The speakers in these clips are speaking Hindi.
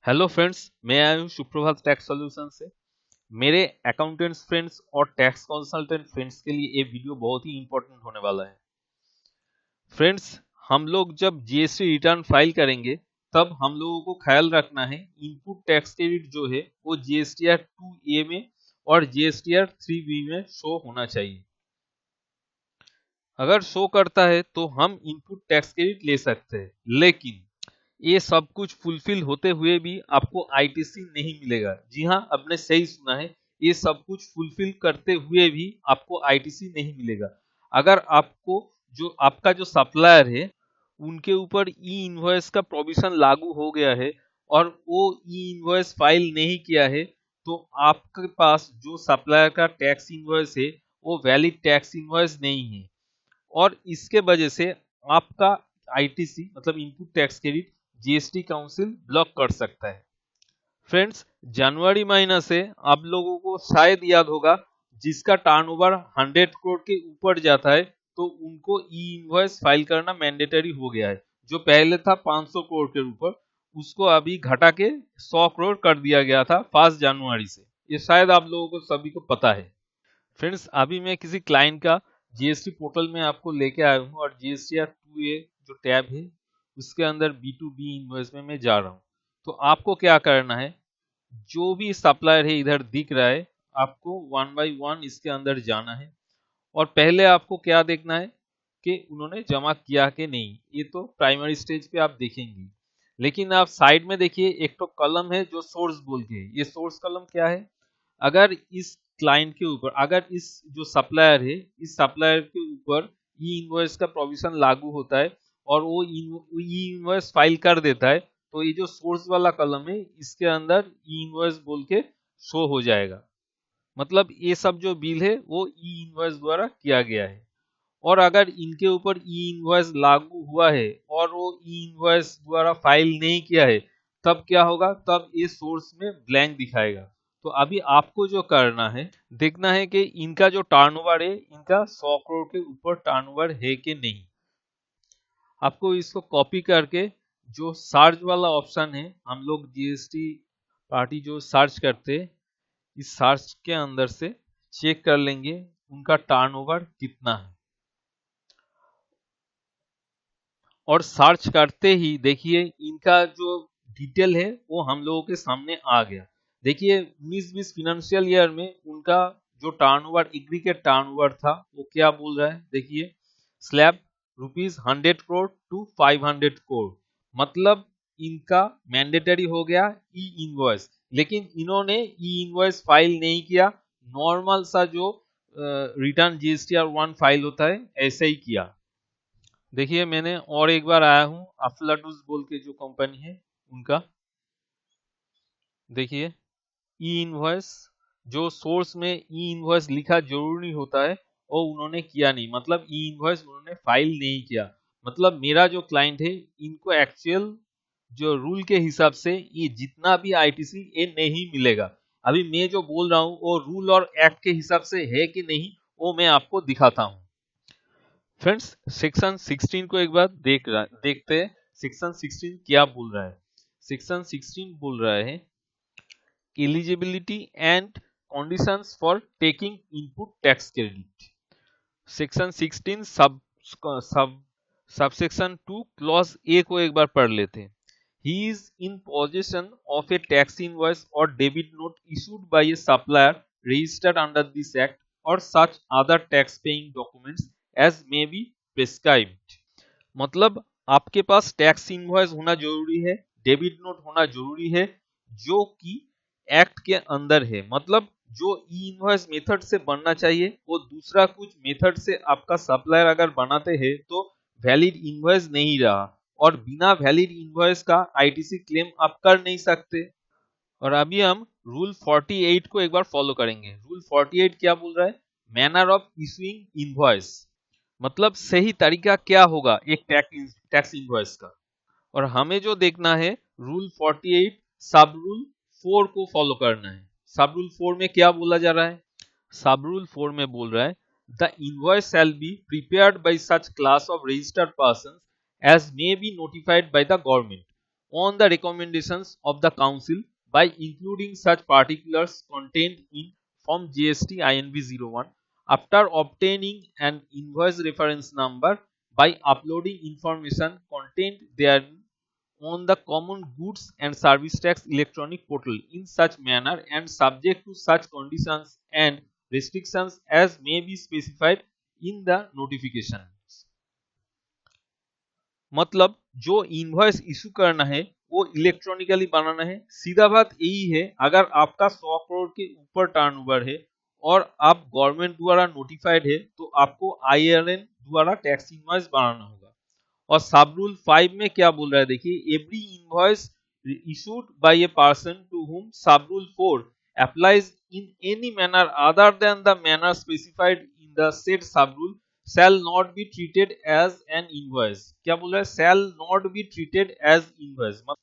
हेलो फ्रेंड्स, मैं आया हूँ सुप्रभात टैक्स सॉल्यूशन से। मेरे अकाउंटेंट्स फ्रेंड्स और टैक्स कंसल्टेंट फ्रेंड्स के लिए ये वीडियो बहुत ही इंपॉर्टेंट होने वाला है। फ्रेंड्स, हम लोग जब जीएसटी रिटर्न फाइल करेंगे तब हम लोगों को ख्याल रखना है इनपुट टैक्स क्रेडिट जो है वो जीएसटीआर 2A में और जीएसटीआर 3B में शो होना चाहिए। अगर शो करता है तो हम इनपुट टैक्स क्रेडिट ले सकते हैं, लेकिन ये सब कुछ फुलफिल होते हुए भी आपको आईटीसी नहीं मिलेगा। जी हाँ, आपने सही सुना है, ये सब कुछ फुलफिल करते हुए भी आपको आईटीसी नहीं मिलेगा। अगर आपको जो आपका जो सप्लायर है उनके ऊपर ई इनवॉइस का प्रोविजन लागू हो गया है और वो ई इनवॉइस फाइल नहीं किया है, तो आपके पास जो सप्लायर का टैक्स इनवॉइस है वो वैलिड टैक्स इनवॉइस नहीं है और इसके वजह से आपका आईटीसी मतलब input tax credit GST council block कर सकता है। फ्रेंड्स, जनवरी महीना से आप लोगों को शायद याद होगा, जिसका टर्नओवर 100 करोड़ के ऊपर जाता है तो उनको ई इनवॉइस फाइल करना मैंडेटरी हो गया है। जो पहले था 500 करोड़ के ऊपर, उसको अभी घटा के 100 करोड़ कर दिया गया था 5 जनवरी से। ये शायद आप लोगों को सभी को पता है। फ्रेंड्स, अभी मैं किसी क्लाइंट का जीएसटी पोर्टल में आपको लेके आया हूँ और जीएसटीआर 2A जो टैब है उसके अंदर B2B इनवॉइस में मैं जा रहा हूँ। तो आपको क्या करना है, जो भी सप्लायर है इधर दिख रहा है, आपको वन बाय वन इसके अंदर जाना है और पहले आपको क्या देखना है कि उन्होंने जमा किया कि नहीं। ये तो प्राइमरी स्टेज पे आप देखेंगे, लेकिन आप साइड में देखिए एक तो कॉलम है जो सोर्स बोलते हैं। ये सोर्स कॉलम क्या है, अगर इस क्लाइंट के ऊपर, अगर इस जो सप्लायर है इस सप्लायर के ऊपर ई इनवॉइस का प्रोविजन लागू होता है और वो ई इनवॉइस फाइल कर देता है, तो ये जो सोर्स वाला कॉलम है इसके अंदर ई इनवॉइस बोल के शो हो जाएगा। मतलब ये सब जो बिल है वो ई इनवॉइस द्वारा किया गया है। और अगर इनके ऊपर ई इनवॉइस लागू हुआ है और वो ई इनवॉइस द्वारा फाइल नहीं किया है, तब क्या होगा, तब ये सोर्स में ब्लैंक दिखाएगा। तो अभी आपको जो करना है, देखना है कि इनका जो टर्नओवर है इनका 100 करोड़ के ऊपर टर्नओवर है कि नहीं। आपको इसको कॉपी करके जो सर्च वाला ऑप्शन है, हम लोग जीएसटी पार्टी जो सर्च करते हैं, इस सर्च के अंदर से चेक कर लेंगे उनका टर्नओवर कितना है। और सर्च करते ही देखिए इनका जो डिटेल है वो हम लोगों के सामने आ गया। देखिए 19-20 फाइनेंशियल ईयर में उनका जो टर्नओवर एग्रीगेट टर्नओवर था वो क्या बोल रहा है, देखिए स्लैब ₹100 करोड़ टू 500 करोड़। मतलब इनका मैंडेटरी हो गया ई इनवॉइस, लेकिन इन्होंने ई इनवॉइस फाइल नहीं किया। नॉर्मल सा जो रिटर्न जीएसटीआर 1 फाइल होता है ऐसे ही किया। देखिए मैंने और एक बार आया हूँ अफलाटूस बोल के जो कंपनी है उनका। देखिए ई इनवॉइस, जो सोर्स में ई इनवॉइस लिखा जरूरी होता है वो उन्होंने किया नहीं, मतलब ई इनवॉइस उन्होंने फाइल नहीं किया। मतलब मेरा जो क्लाइंट है इनको एक्चुअल जो रूल के हिसाब से ये जितना भी आईटीसी ये नहीं मिलेगा। अभी मैं जो बोल रहा हूँ वो रूल और एक्ट के हिसाब से है कि नहीं वो मैं आपको दिखाता हूँ। फ्रेंड्स, सेक्शन 16 को एक बार देखते हैं सेक्शन 16 क्या बोल रहा है। सेक्शन 16 बोल रहा है eligibility and conditions for taking input tax credit. Section 16 सब सबसेक्शन 2 क्लॉज ए को एक बार पढ़ लेते हैं। He is in possession of a tax invoice और debit note issued by a supplier registered under this act or such other tax paying documents as may be prescribed। मतलब आपके पास टैक्स इनवॉइस होना जरूरी है, डेबिट नोट होना जरूरी है जो कि एक्ट के अंदर है। मतलब जो ई इनवॉइस मेथड से बनना चाहिए वो दूसरा कुछ मेथड से आपका सप्लायर अगर बनाते हैं तो वैलिड इनवॉइस नहीं रहा, और बिना वैलिड इनवॉइस का आईटीसी क्लेम आप कर नहीं सकते। और अभी हम रूल 48 को एक बार फॉलो करेंगे। रूल 48 क्या बोल रहा है, मैनर ऑफ इशूइंग इनवॉइस। मतलब सही तरीका क्या होगा एक टैक्स इनवॉइस का। और हमें जो देखना है रूल 48 सब रूल 4 को फॉलो करना है। सब रूल 4 में क्या बोला जा रहा है, सब रूल 4 में बोल रहा है the invoice shall be prepared by such class of registered person as may be notified by the government on the recommendations of the council by including such particulars contained in Form GST INV 01 after obtaining an invoice reference number by uploading information contained therein on the Common Goods and Service Tax electronic portal in such manner and subject to such conditions and restrictions as may be specified in the notification। मतलब जो इनवॉइस इशू करना है वो इलेक्ट्रॉनिकली बनाना है। सीधा बात यही है, अगर आपका 100 करोड़ के ऊपर टर्नओवर है और आप गवर्नमेंट द्वारा नोटिफाइड है तो आपको आईआरएन द्वारा टैक्स इनवॉइस बनाना होगा। और सब रूल 5 में क्या बोल रहा है देखिए, every invoice issued by a person to whom sub rule 4 applies in any manner other than the manner specified in the said sub rule shall not be treated as an invoice। क्या बोल रहा है, shall not be treated as invoice। मतलब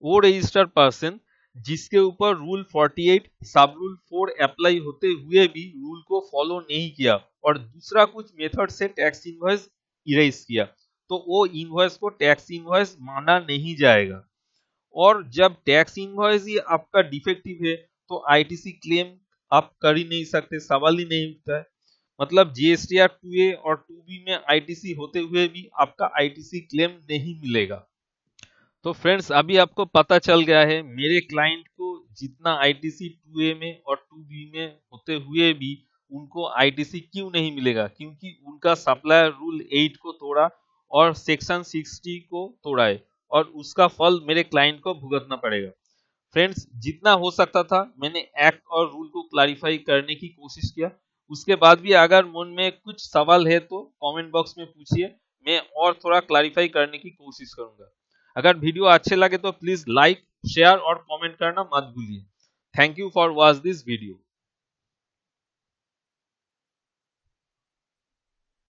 वो रजिस्टर्ड पर्सन जिसके ऊपर रूल 48 सब रूल 4 अप्लाई होते हुए भी रूल को फॉलो नहीं किया और दूसरा कुछ मेथड से टैक्स इनवॉइस इरेज किया तो वो इनवॉइस को टैक्स इनवॉइस माना नहीं जाएगा। और जब टैक्स इनवॉइस ही आपका डिफेक्टिव है तो आईटीसी क्लेम आप कर ही नहीं सकते, सवाल ही नहीं उठता है। मतलब जीएसटीआर 2A और 2B में आईटीसी होते हुए भी आपका आईटीसी क्लेम नहीं मिलेगा। तो फ्रेंड्स अभी आपको पता चल गया है मेरे क्लाइंट को जितना आईटीसी 2A में और 2B में होते हुए भी उनको आईटीसी क्यों नहीं मिलेगा, क्योंकि उनका सप्लायर रूल 8 को तोड़ा और सेक्शन 60 को तोड़ा है और उसका फल मेरे क्लाइंट को भुगतना पड़ेगा। फ्रेंड्स जितना हो सकता था मैंने एक्ट और रूल को क्लैरिफाई करने की कोशिश किया। उसके बाद भी अगर मन में कुछ सवाल है तो कमेंट बॉक्स में पूछिए, मैं और थोड़ा क्लैरिफाई करने की कोशिश करूंगा। अगर वीडियो अच्छे लगे तो प्लीज लाइक शेयर और कमेंट करना मत भूलिए। Thank you for watch this video.